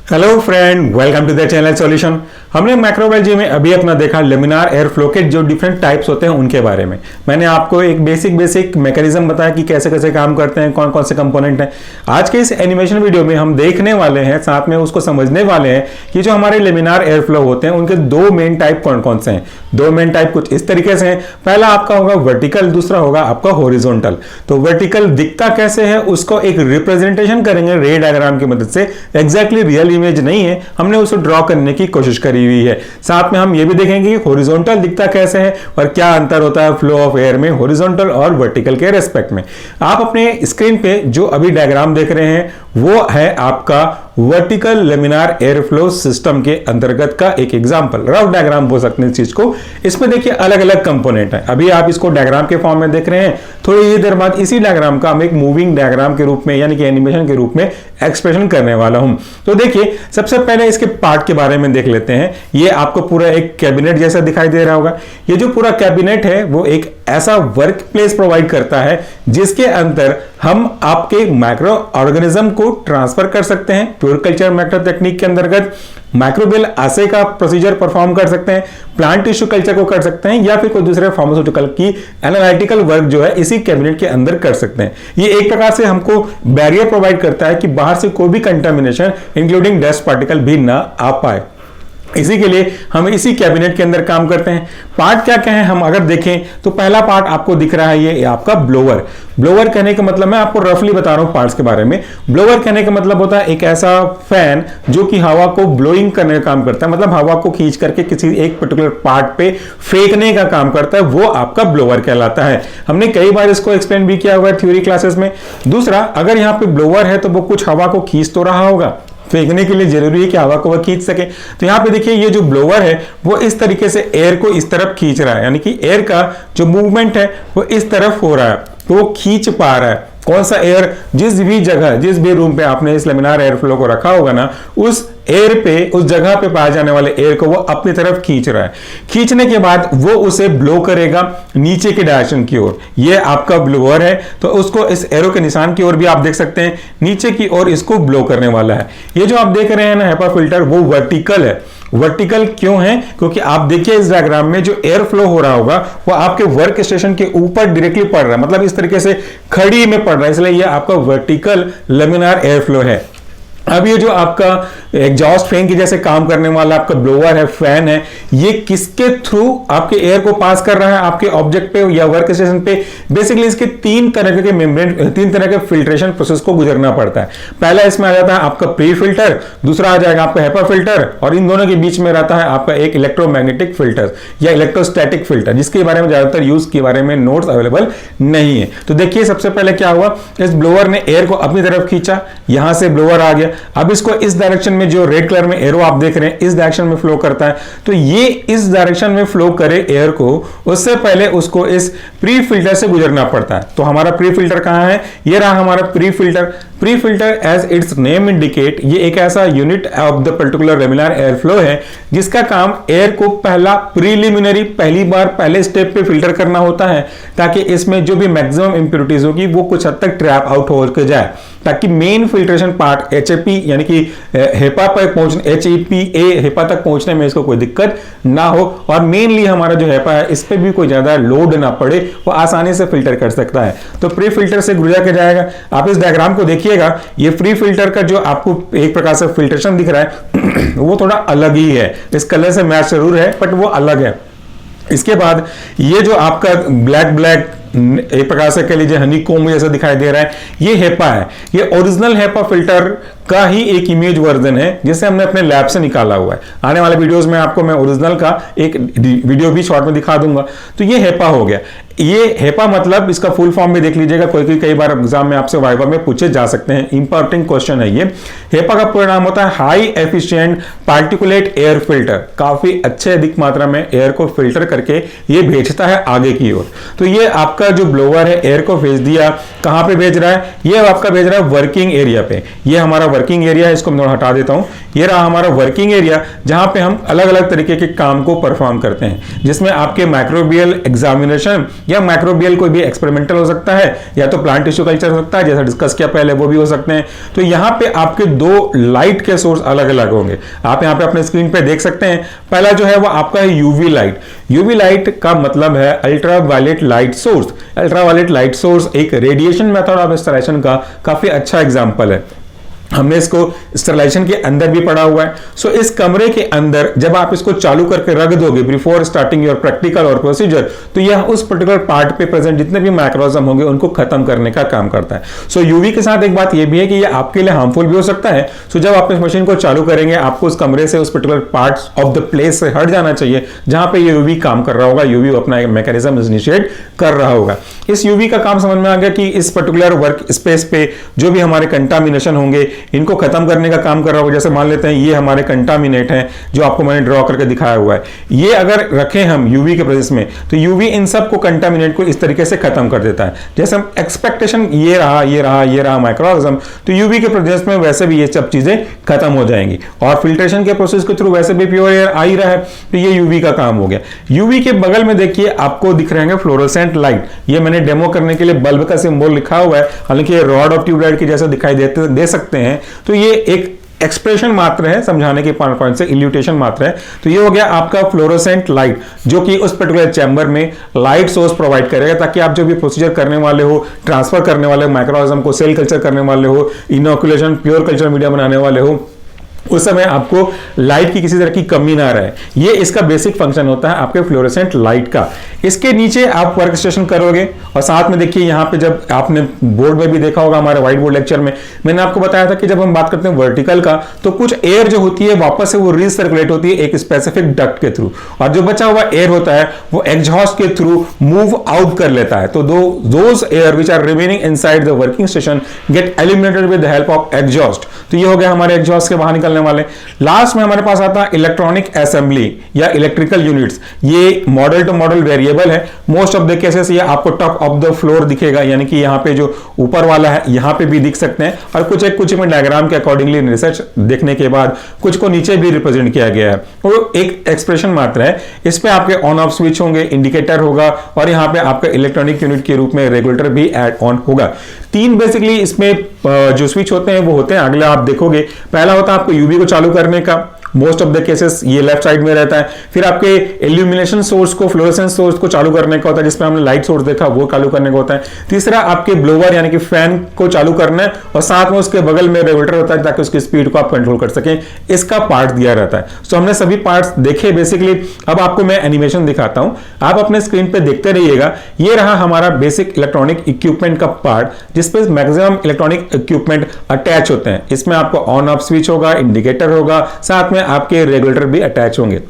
Hello friend, welcome to the channel solution. हमने microbiology में अभी अपना देखा लेमिनार एयर फ्लो के जो डिफरेंट टाइप्स होते हैं उनके बारे में। मैंने आपको एक बेसिक मैकेनिज्म बताया कि कैसे कैसे काम करते हैं, कौन कौन से कंपोनेंट हैं। आज के इस एनिमेशन वीडियो में हम देखने वाले हैं, साथ में उसको समझने वाले हैं कि जो हमारे लेमिनार एयर फ्लो होते हैं उनके दो मेन टाइप कौन कौन से हैं। दो मेन टाइप कुछ इस तरीके से हैं। पहला आपका होगा वर्टिकल, दूसरा होगा आपका हॉरिजॉन्टल। तो वर्टिकल दिखता कैसे है उसको एक रिप्रेजेंटेशन करेंगे रे डायग्राम की मदद से। एग्जैक्टली रियल इमेज नहीं है, हमने उसको ड्रॉ करने की कोशिश करी हुई है। साथ में हम ये भी देखेंगे कि हॉरिजॉन्टल दिखता कैसे है और क्या अंतर होता है फ्लो ऑफ एयर में हॉरिजॉन्टल और वर्टिकल के रेस्पेक्ट में। आप अपने स्क्रीन पे जो अभी डायग्राम देख रहे हैं वो है आपका vertical laminar air flow system के अंतर्गत का एक एग्जांपल, रफ डायग्राम बोल सकते हैं इस चीज को। इसमें देखिए अलग अलग कंपोनेंट है। अभी आप इसको डायग्राम के फॉर्म में देख रहे हैं, थोड़ी ही देर बाद इसी डायग्राम का हम एक मूविंग डायग्राम के रूप में यानी कि एनिमेशन के रूप में एक्सप्रेशन करने वाला हूं। तो देखिए सबसे पहले इसके पार्ट के बारे में देख लेते हैं। ये आपको पूरा एक कैबिनेट जैसा दिखाई दे रहा होगा। ये जो पूरा कैबिनेट है वो एक ऐसा वर्क प्लेस प्रोवाइड करता है जिसके अंदर हम आपके माइक्रो ऑर्गेनिज्म को ट्रांसफर कर सकते हैं। प्योर कल्चर मेथड टेक्निक के अंतर्गत माइक्रोबियल असे का प्रोसीजर परफॉर्म कर सकते हैं, प्लांट टिश्यू कल्चर को कर सकते हैं, या फिर कोई दूसरे फार्मास्यूटिकल की एनालिटिकल वर्क जो है इसी कैबिनेट के अंदर कर सकते हैं। ये एक प्रकार से हमको बैरियर प्रोवाइड करता है कि बाहर से कोई भी कंटामिनेशन इंक्लूडिंग डस्ट पार्टिकल भी ना आ पाए। इसी के लिए हम इसी कैबिनेट के अंदर काम करते हैं। पार्ट क्या क्या है हम अगर देखें तो पहला पार्ट आपको दिख रहा है ये आपका ब्लोअर। ब्लोअर कहने का मतलब मैं आपको रफली बता रहा हूं पार्ट्स के बारे में। ब्लोअर कहने का मतलब होता है एक ऐसा फैन जो कि हवा को ब्लोइंग करने का काम करता है, मतलब हवा को खींच करके किसी एक पर्टिकुलर पार्ट पे फेंकने का काम करता है, वो आपका ब्लोअर कहलाता है। हमने कई बार इसको एक्सप्लेन भी किया हुआ है थ्योरी क्लासेस में। दूसरा, अगर यहाँ पे ब्लोअर है तो वो कुछ हवा को खींच तो रहा होगा, फेंकने के लिए जरूरी है कि हवा को वह खींच सके। तो यहां पे देखिए ये जो ब्लोअर है वो इस तरीके से एयर को इस तरफ खींच रहा है, यानी कि एयर का जो मूवमेंट है वो इस तरफ हो रहा है, तो वो खींच पा रहा है। कौन सा एयर, जिस भी जगह जिस भी रूम पे आपने इस लेमिनार एयर फ्लो को रखा होगा ना, उस एयर पे उस जगह पे पाए जाने वाले एयर को वो अपनी तरफ खींच रहा है। खींचने के बाद वो उसे ब्लो करेगा नीचे के डायरेक्शन की ओर। ये आपका ब्लोअर है, तो उसको इस एरो के निशान की ओर भी आप देख सकते हैं, नीचे की ओर इसको ब्लो करने वाला है। ये जो आप देख रहे हैं ना हेपा फिल्टर, वो वर्टिकल है। वर्टिकल क्यों है? क्योंकि आप देखिए इस डायग्राम में जो एयर फ्लो हो रहा होगा वो आपके वर्क स्टेशन के ऊपर डायरेक्टली पड़ रहा है, मतलब इस तरीके से खड़ी में पड़ रहा है, इसलिए ये आपका वर्टिकल लेमिनार एयर फ्लो है। अब ये जो आपका एग्जॉस्ट फैन की जैसे काम करने वाला आपका ब्लोअर है, फैन है, ये किसके थ्रू आपके एयर को पास कर रहा है आपके ऑब्जेक्ट पे या वर्क स्टेशन पे? बेसिकली इसके तीन तरह के मेम्ब्रेन, तीन तरह के फिल्ट्रेशन प्रोसेस को गुजरना पड़ता है। पहला इसमें आ जाता है आपका प्री फिल्टर, दूसरा आ जाएगा आपका हेपा फिल्टर, और इन दोनों के बीच में रहता है आपका एक इलेक्ट्रोमैग्नेटिक फिल्टर या इलेक्ट्रोस्टैटिक फिल्टर, जिसके बारे में ज्यादातर यूज के बारे में नोट्स अवेलेबल नहीं है। तो देखिए सबसे पहले क्या हुआ, इस ब्लोअर ने एयर को अपनी तरफ खींचा, यहां से ब्लोअर आ गया। अब इसको इस डायरेक्शन में जो रेड कलर में एरो आप देख रहे हैं इस डायरेक्शन में फ्लो करता है, तो ये इस डायरेक्शन में फ्लो करे एयर को, उससे पहले उसको इस प्री फिल्टर से गुजरना पड़ता है। तो हमारा प्री फिल्टर कहां है? ये रहा हमारा pre filter. Pre filter as its name indicate, ये एक ऐसा unit of the particular laminar air flow है जिसका काम एयर को पहला प्रीलिमिनरी, पहली बार पहले स्टेप पे फिल्टर करना होता है, ताकि इसमें जो भी मैक्सिमम इंप्योरिटीज होगी वो कुछ हद तक ट्रैप आउट होकर जाए, ताकि मेन फिल्ट्रेशन पार्ट एचएपी यानी कि हेपा पर पहुंचने, एचईपीए हेपा तक पहुंचने में इसको कोई दिक्कत ना हो, और मेनली हमारा जो हेपा है इस पे भी कोई ज्यादा लोड ना पड़े, वो आसानी से फिल्टर कर सकता है। तो प्री फिल्टर से गुजर के जाएगा। आप इस डायग्राम को देखिएगा, ये प्री फिल्टर का जो आपको एक प्रकार से फिल्ट्रेशन दिख रहा है वो थोड़ा अलग ही है, इस कलर से मैच जरूर है बट वो अलग है। इसके बाद ये जो आपका ब्लैक एक प्रकार से कह लीजिए हनीकॉम्ब जैसा दिखाई दे रहा है, ये हेपा है। ये ओरिजिनल हेपा फिल्टर का ही एक इमेज वर्जन है जिसे हमने अपने लैब से निकाला हुआ है। आने वाले वीडियोस में आपको मैं ओरिजिनल का एक वीडियो भी शॉर्ट में दिखा दूंगा। तो ये हेपा हो गया। ये हेपा मतलब इसका फुल फॉर्म भी देख लीजिएगा, कोई कई बार एग्जाम में आपसे वाइवा में पूछे जा सकते हैं, इंपॉर्टेंट क्वेश्चन है ये। हेपा का पूरा नाम होता है high efficient particulate air filter. काफी अच्छे अधिक मात्रा में एयर को फिल्टर करके ये भेजता है आगे की ओर। तो ये आपका जो ब्लोअर है एयर को भेज दिया, कहां पे भेज रहा है? ये आपका भेज रहा है वर्किंग एरिया पे। ये हमारा वर्किंग एरिया है, इसको मैं थोड़ा हटा देता हूं। ये रहा हमारा वर्किंग एरिया जहां पे हम अलग अलग तरीके के काम को परफॉर्म करते हैं, जिसमें आपके माइक्रोबियल एग्जामिनेशन या माइक्रोबियल कोई भी एक्सपेरिमेंटल हो सकता है, या तो प्लांट टिश्यू कल्चर हो सकता है, जैसा डिस्कस किया पहले वो भी हो सकते हैं। तो यहाँ पे आपके दो लाइट के सोर्स अलग अलग होंगे, आप यहाँ पे अपने स्क्रीन पे देख सकते हैं। पहला जो है वो आपका है यूवी लाइट। यूवी लाइट का मतलब है ultraviolet light source. Ultraviolet light source एक रेडिएशन मेथड ऑफ इंस्टॉलेशन का काफी अच्छा एग्जांपल है। हमने इसको स्टरलाइजेशन के अंदर भी पढ़ा हुआ है। सो इस कमरे के अंदर जब आप इसको चालू करके रख दोगे बिफोर स्टार्टिंग योर प्रैक्टिकल और प्रोसीजर, तो यह उस पर्टिकुलर पार्ट पे प्रेजेंट जितने भी माइक्रोऑर्गेनिज्म होंगे उनको खत्म करने का काम करता है। सो यूवी के साथ एक बात यह भी है कि ये आपके लिए हार्मफुल भी हो सकता है। सो जब आप इस मशीन को चालू करेंगे, आपको उस कमरे से उस particular parts of the place से हट जाना चाहिए जहां पे ये यूवी काम कर रहा होगा, यूवी अपना मैकेनिज्म इनिशिएट कर रहा होगा। इस यूवी का काम समझ में आ गया कि इस पर्टिकुलर वर्क स्पेस पे जो भी हमारे कंटामिनेशन होंगे इनको खत्म करने का काम कर रहा होगा। जैसे मान लेते हैं ये हमारे कंटामिनेट हैं जो आपको मैंने ड्रॉ करके दिखाया हुआ है, ये अगर रखें हम यूवी के प्रेजेंस में तो यूवी इन सब को कंटामिनेट को इस तरीके से खत्म कर देता है। जैसे हम एक्सपेक्टेशन ये रहा माइक्रोऑर्गेनिज्म, तो यूवी के प्रेजेंस में वैसे भी ये सब चीजें खत्म हो जाएंगी। और फिल्ट्रेशन के प्रोसेस के थ्रू वैसे भी प्योर एयर आ ही रहा है, तो ये यूवी का काम हो गया। यूवी के बगल में देखिए आपको दिख रहे हैं फ्लोरोसेंट लाइट। ये मैंने डेमो करने के लिए बल्ब का सिंबल लिखा हुआ है, हालांकि ये रॉड और ट्यूबलाइट के जैसा दिखाई दे सकते हैं। तो ये एक एक्सप्रेशन मात्र है, समझाने के पॉइंट से इल्यूटेशन मात्र है। तो ये हो गया आपका फ्लोरोसेंट लाइट, जो कि उस पर्टिकुलर चैम्बर में लाइट सोर्स प्रोवाइड करेगा, ताकि आप जो भी प्रोसीजर करने वाले हो, ट्रांसफर करने वाले हो माइक्रोऑर्गेनिज्म को, सेल कल्चर करने वाले हो, इनोकुलेशन प्योर कल्चर मीडिया बनाने वाले हो, उस समय आपको लाइट की किसी तरह की कमी ना रहे। ये इसका बेसिक फंक्शन होता है आपके फ्लोरोसेंट लाइट का। इसके नीचे आप वर्क स्टेशन करोगे और साथ में देखिए यहाँ पे, जब आपने बोर्ड में भी देखा होगा हमारे व्हाइट बोर्ड लेक्चर में, मैंने आपको बताया था कि जब हम बात करते हैं वर्टिकल का, तो कुछ एयर जो होती है वापस से वो रिसर्कुलेट होती है एक स्पेसिफिक डक्ट के थ्रू, और जो बचा हुआ एयर होता है वो एग्जॉस्ट के थ्रू मूव आउट कर लेता है। तो those air which are remaining inside the working station get eliminated with the help of exhaust. तो ये हो गया हमारे एग्जॉस्ट के बाहर निकलने वाले। लास्ट में हमारे पास आता है इलेक्ट्रॉनिक असेंबली या इलेक्ट्रिकल यूनिट्स। ये मॉडल टू मॉडल वेरिएबल है। मोस्ट ऑफ द केसेस ये आपको टॉप ऑफ द फ्लोर दिखेगा, यानी कि यहाँ पे जो ऊपर वाला है यहाँ पे भी दिख सकते हैं, और कुछ में डायग्राम के अकॉर्डिंगली रिसर्च देखने के बाद कुछ को नीचे भी रिप्रेजेंट किया गया है। वो एक एक्सप्रेशन मात्र है। इस पे आपके ऑन ऑफ स्विच होंगे, इंडिकेटर होगा, और यहाँ पे आपका इलेक्ट्रॉनिक यूनिट के रूप में रेगुलेटर भी एड ऑन होगा। तीन बेसिकली इसमें जो स्विच होते हैं वो होते हैं, अगले आप देखोगे। पहला होता है आपको यूवी को चालू करने का, मोस्ट ऑफ द केसेस ये लेफ्ट साइड में रहता है। फिर आपके इल्यूमिनेशन सोर्स को, फ्लोरेसेंस सोर्स को चालू करने का होता है, जिसमें हमने लाइट सोर्स देखा वो चालू करने का होता है। तीसरा आपके ब्लोवर यानी कि फैन को चालू करना है, और साथ में उसके बगल में रेगुलेटर होता है ताकि उसकी स्पीड को आप कंट्रोल कर सकें। इसका पार्ट दिया रहता है। तो हमने सभी पार्ट्स देखे बेसिकली। अब आपको मैं एनिमेशन दिखाता हूं, आप अपने स्क्रीन पे देखते रहिएगा। ये रहा हमारा बेसिक इलेक्ट्रॉनिक इक्विपमेंट का पार्ट, जिसपे मैक्सिमम इलेक्ट्रॉनिक इक्विपमेंट अटैच होते हैं। इसमें आपको ऑन ऑफ स्विच होगा, इंडिकेटर होगा, साथ में आपके रेगुलेटर भी अटैच होंगे।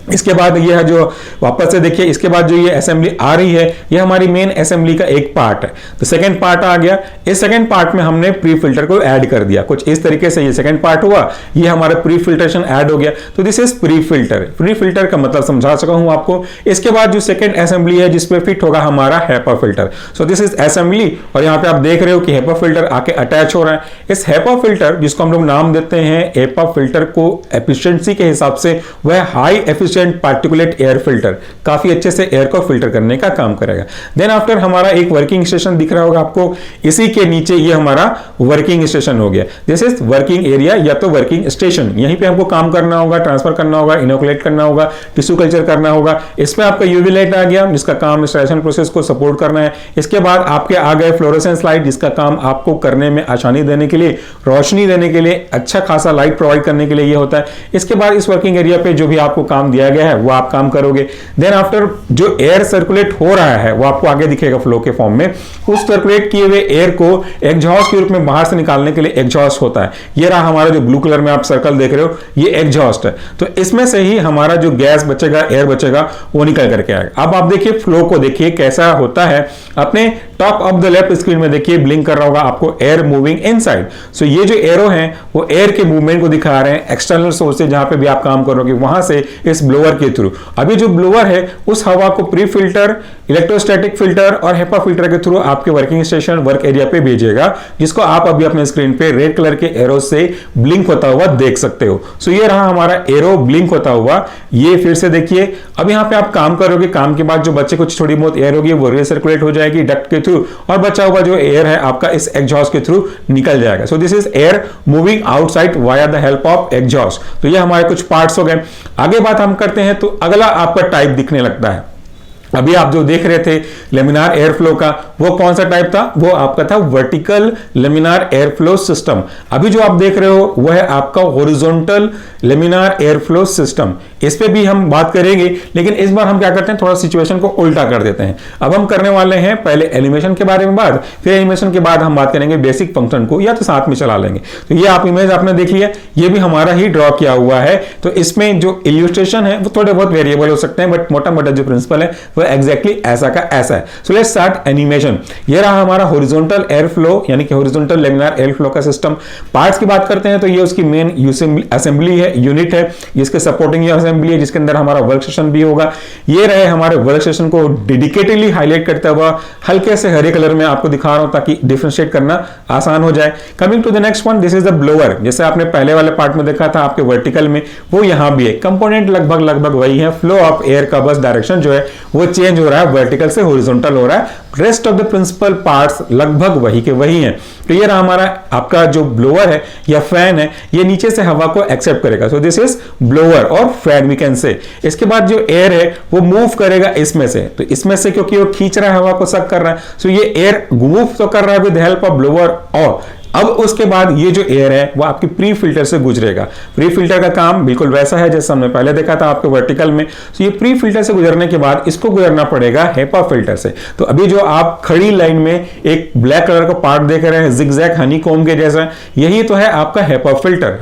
इसके बाद ये है जो वापस से देखिए, इसके बाद जो ये असेंबली आ रही है, ये हमारी मेन असेंबली का एक पार्ट है। तो सेकंड पार्ट आ गया। इस सेकंड पार्ट में हमने प्री फिल्टर को ऐड कर दिया। कुछ इस तरीके से ये सेकंड पार्ट हुआ, ये हमारा प्री फिल्ट्रेशन ऐड हो गया। तो this is pre filter. Pre filter का मतलब समझा सका हूं आपको। इसके बाद जो सेकंड असेंबली है जिसपे फिट होगा हमारा HEPA filter. So this is assembly, और यहाँ पे आप देख रहे हो कि हेपा फिल्टर आके अटैच हो रहा है। इस हेपा फिल्टर, जिसको हम लोग नाम देते हैं हेपा फिल्टर को एफिशिएंसी के हिसाब से, वह high efficient particulate air filter, काफी अच्छे से एयर को फिल्टर करने का काम करेगा। देन आफ्टर हमारा एक वर्किंग स्टेशन दिख रहा होगा आपको, इसी के नीचे ये हमारा वर्किंग स्टेशन हो गया। दिस इज वर्किंग एरिया या तो वर्किंग स्टेशन। यहीं पे हमको काम करना होगा, ट्रांसफर करना होगा, इनोकुलेट करना होगा, टिश्यू कल्चर करना होगा। इसमें आपका यूवी लाइट आ गया, जिसका काम स्टरलाइजेशन प्रोसेस को सपोर्ट करना है। इसके बाद आपके आ गए फ्लोरोसेंस लाइट, जिसका काम आपको करने में आसानी देने के लिए, रोशनी देने के लिए, अच्छा खासा लाइट प्रोवाइड करने के लिए ये होता है। इसके बाद इस वर्किंग एरिया पे जो भी आपको काम दिया गया है वो आप काम करोगे। देन आफ्टर जो एयर सर्कुलेट हो रहा है वो आपको आगे दिखेगा फ्लो के फॉर्म में। उस सर्कुलेट किए हुए एयर को एग्जॉस्ट के रूप में बाहर से निकालने के लिए एग्जॉस्ट होता है। ये रहा हमारा जो ब्लू कलर में आप सर्कल देख रहे हो, ये एग्जॉस्ट है। तो इसमें से ही हमारा जो गैस बचेगा, एयर बचेगा, वो निकल करके आएगा। अब आप देखिए फ्लो को, देखिए कैसा होता है। अपने top of the left screen में देखिए ब्लिंक कर रहा होगा आपको एयर मूविंग इनसाइड। सो ये जो एरो हैं वो एयर के मूवमेंट को दिखा रहे हैं एक्सटर्नल सोर्स से, जहां पे भी आप काम करोगे वहां से इस ब्लोअर के थ्रू। अभी जो ब्लोअर है उस हवा को प्री फिल्टर, इलेक्ट्रोस्टैटिक फिल्टर और हेपा फिल्टर के थ्रू आपके वर्किंग स्टेशन, वर्क एरिया पे भेजेगा, जिसको आप अभी अपने स्क्रीन पे रेड कलर के एरो से ब्लिंक होता हुआ देख सकते हो। सो ये रहा हमारा एरो ब्लिंक होता हुआ। ये फिर से देखिए, अब यहां पे आप काम करोगे, काम के बाद जो बच्चे कुछ थोड़ी बहुत एयर होगी वो रिसर्कुलेट हो जाएगी डक्ट के थ्रू, और बचा हुआ जो एयर है आपका इस एग्जॉस्ट के थ्रू निकल जाएगा। So this is air moving outside via the help of exhaust. तो ये हमारे कुछ पार्ट्स हो गए। आगे बात हम करते हैं तो अगला आपका टाइप दिखने लगता है। अभी आप जो देख रहे थे लेमिनार एयर फ्लो का, वो कौन सा टाइप था? वो आपका था vertical laminar air flow system. अभी जो आप देख रहे हो वो है आपका horizontal laminar air flow system. इस पे भी हम बात करेंगे, लेकिन इस बार हम क्या करते हैं, थोड़ा सिचुएशन को उल्टा कर देते हैं। अब हम करने वाले हैं पहले एनिमेशन के बारे में बात, फिर एनिमेशन के बाद हम बात करेंगे बेसिक फंक्शन को, या तो साथ में चला लेंगे। तो ये आप इमेज आपने देख लिया, ये भी हमारा ही ड्रॉ किया हुआ है। तो इसमें जो इल्यूस्ट्रेशन है वो थोड़े बहुत वेरिएबल हो सकते हैं, बट मोटा मोटा जो प्रिंसिपल है वो एग्जैक्टली ऐसा का ऐसा है। So let's start animation. ये रहा हमारा हॉरिजॉन्टल एयर फ्लो, यानी कि हॉरिजॉन्टल लेमिनार एयर फ्लो का सिस्टम। पार्ट्स की बात करते हैं तो ये उसकी मेन असेंबली है, यूनिट है, जिसके सपोर्टिंग असेंबली है, जिसके अंदर हमारा वर्क स्टेशन भी होगा। ये रहे हमारे वर्क स्टेशन को डेडिकेटेडली हाईलाइट करता हुआ हल्के से हरे कलर में आपको दिखा रहा हूं ताकि डिफरेंशिएट करना आसान हो जाए। Coming to the next one, this is the blower. जैसे आपने पहले वाले पार्ट में देखा था आपके वर्टिकल में, वो यहां भी है। कंपोनेंट लगभग वही है। फ्लो ऑफ एयर का बस डायरेक्शन जो है वो चेंज हो रहा है, वर्टिकल से हॉरिजॉन्टल हो रहा है। Rest of the principal parts लगभग वही के वही हैं। तो ये रहा हमारा आपका जो ब्लोअर है या फैन है, ये नीचे से हवा को एक्सेप्ट करेगा। सो दिस इज ब्लोअर और फैन वी कैन से। इसके बाद जो एयर है वो मूव करेगा इसमें से, तो इसमें से क्योंकि वो खींच रहा है, हवा को सक कर रहा है, सो ये एयर मूव तो कर रहा है विद हेल्प ऑफ ब्लोअर। और अब उसके बाद ये जो एयर है वो आपकी प्री फिल्टर से गुजरेगा। प्री फिल्टर का काम बिल्कुल वैसा है जैसा हमने पहले देखा था आपके वर्टिकल में। तो ये प्री फिल्टर से गुजरने के बाद इसको गुजरना पड़ेगा हेपा फिल्टर से। तो अभी जो आप खड़ी लाइन में एक ब्लैक कलर का पार्ट देख रहे हैं जिगजैग हनीकॉम्ब के जैसा, यही तो है आपका HEPA filter,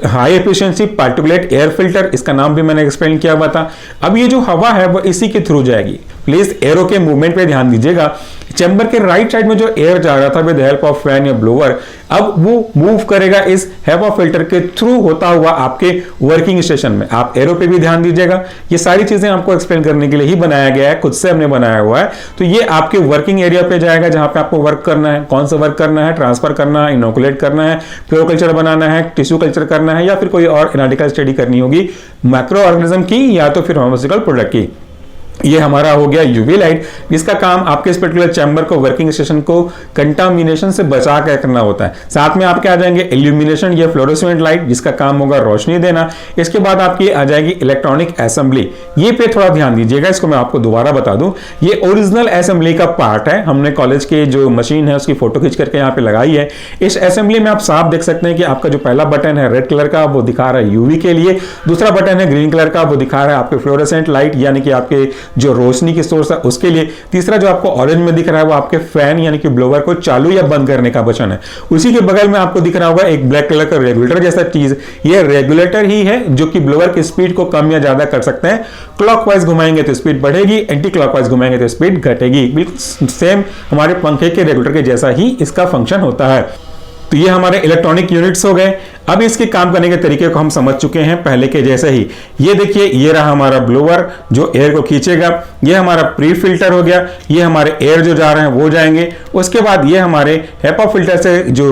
high efficiency particulate air filter. इसका नाम भी मैंने एक्सप्लेन किया हुआ था। अब ये जो हवा है वो इसी के थ्रू जाएगी। प्लीज एरो के मूवमेंट पे ध्यान दीजिएगा। चैम्बर के राइट साइड में जो एयर जा रहा था विद हेल्प ऑफ फैन या ब्लोअर, अब वो मूव करेगा इस हेपा फिल्टर के थ्रू होता हुआ आपके वर्किंग स्टेशन में। आप एरो पे भी ध्यान दीजिएगा। ये सारी चीजें आपको एक्सप्लेन करने के लिए ही बनाया गया है, खुद से हमने बनाया हुआ है। तो ये आपके वर्किंग एरिया पे जाएगा जहां पे आपको वर्क करना है। कौन सा वर्क करना है? ट्रांसफर करना है, इनोकुलेट करना है, फ्लोरोकल्चर बनाना है, टिश्यू कल्चर करना है, या फिर कोई और एनालिटिकल स्टडी करनी होगी माइक्रो ऑर्गेनिज्म की या तो फिर फार्मास्यूटिकल प्रोडक्ट की। ये हमारा हो गया यूवी लाइट, जिसका काम आपके इस पर्टिकुलर चैम्बर को, वर्किंग स्टेशन को कंटामिनेशन से बचा कर करना होता है। साथ में आपके आ जाएंगे इल्यूमिनेशन या फ्लोरोसेंट लाइट, जिसका काम होगा रोशनी देना। इसके बाद आपकी आ जाएगी इलेक्ट्रॉनिक असेंबली। ये पे थोड़ा ध्यान दीजिएगा, इसको मैं आपको दोबारा बता दूं, ये ओरिजिनल असेंबली का पार्ट है। हमने कॉलेज के जो मशीन है उसकी फोटो खींच करके यहाँ पे लगाई है। इस असेंबली में आप साफ देख सकते हैं कि आपका जो पहला बटन है रेड कलर का, वो दिखा रहा है यूवी के लिए। दूसरा बटन है ग्रीन कलर का, वो दिखा रहा है आपके फ्लोरोसेंट लाइट, यानी कि आपके जो रोशनी की सोर्स है उसके लिए। तीसरा जो आपको ऑरेंज में दिख रहा है वो आपके फैन यानी कि ब्लोअर को चालू या बंद करने का बटन है। उसी के बगल में आपको दिख रहा होगा एक ब्लैक कलर का रेगुलेटर जैसा चीज। ये रेगुलेटर ही है जो कि ब्लोअर की स्पीड को कम या ज्यादा कर सकते हैं। क्लॉकवाइज घुमाएंगे तो स्पीड बढ़ेगी, एंटी क्लॉकवाइज घुमाएंगे तो स्पीड घटेगी। बिल्कुल सेम हमारे पंखे के रेगुलेटर के जैसा ही इसका फंक्शन होता है। तो ये हमारे इलेक्ट्रॉनिक यूनिट्स हो गए। अब इसके काम करने के तरीके को हम समझ चुके हैं पहले के जैसे ही। ये देखिए, ये रहा हमारा ब्लोअर जो एयर को खींचेगा। ये हमारा प्री फिल्टर हो गया। ये हमारे एयर जो जा रहे हैं वो जाएंगे। उसके बाद ये हमारे हेपा फिल्टर से जो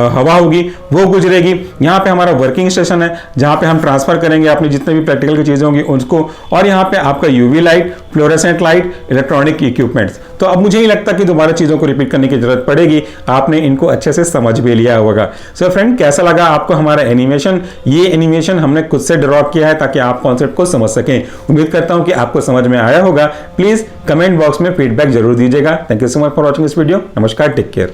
हवा होगी वो गुजरेगी। यहाँ पे हमारा वर्किंग स्टेशन है जहाँ पे हम ट्रांसफर करेंगे अपनी जितने भी प्रैक्टिकल की चीजें होंगी उसको। और यहाँ पे आपका UV light, fluorescent light, electronic equipments. तो अब मुझे नहीं लगता कि दोबारा चीजों को रिपीट करने की जरूरत पड़ेगी, आपने इनको अच्छे से समझ भी लिया होगा। सो फ्रेंड, कैसा लगा आपको हमारा एनिमेशन? ये एनिमेशन हमने खुद से ड्रॉ किया है ताकि आप कॉन्सेप्ट को समझ सकें। उम्मीद करता हूं कि आपको समझ में आया होगा। प्लीज कमेंट बॉक्स में फीडबैक जरूर दीजिएगा। Thank you so much for watching this video. नमस्कार, टेक केयर।